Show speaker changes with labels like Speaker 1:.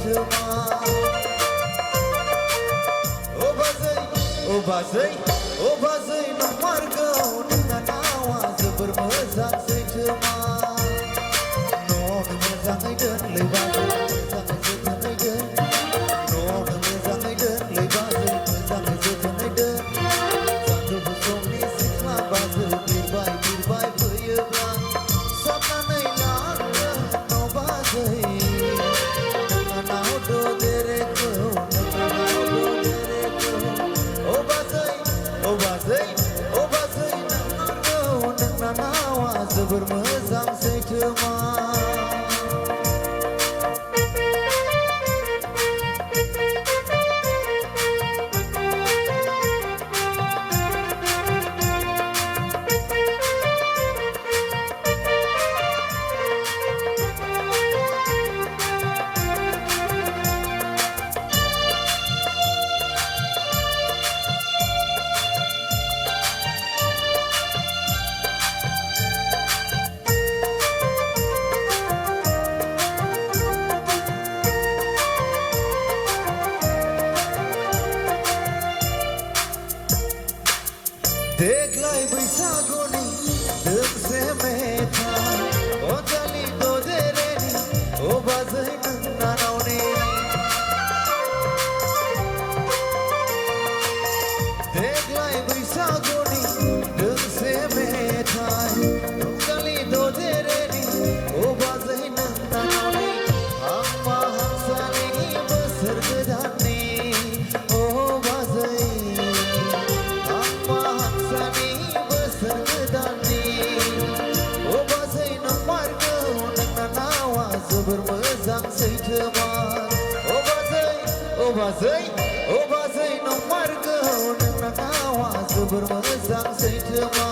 Speaker 1: सैथोमा ओ बाजै नंमारगौ नोंना नावा जोबोर मोजां सैथोमा न'आवनो मोजाङै दोनलै बाजै मोजाङै जोथोनै दोन न'आवनो मोजाङै दोनलै बाजै मोजाङै जोथोनै दोन सानजौफु समनि सिख्ला बाजै बिरबाय फैयोब्ला साननानै लांगोन न' बाजै नोंनाव ददेरेखौ नोंना नावा जोबोर मोजां सैथोमा देग्लाय बैसागुनि दोंसे मेथाइ अनजालि ददेरेनि ओ बाजै नोंनानावनि देग्लाय बैसागुनि दोंसे मेथाइ अनजालि ददेरेनि ओ बाजै नोंनानावनि हांमा हांसानि बोसोर गोदाननि ओ बाजै जोबोर मोजां सैथोमा ओ बाजै नंमारगौ नोंना नावा जोबोर मोजां सैथोमा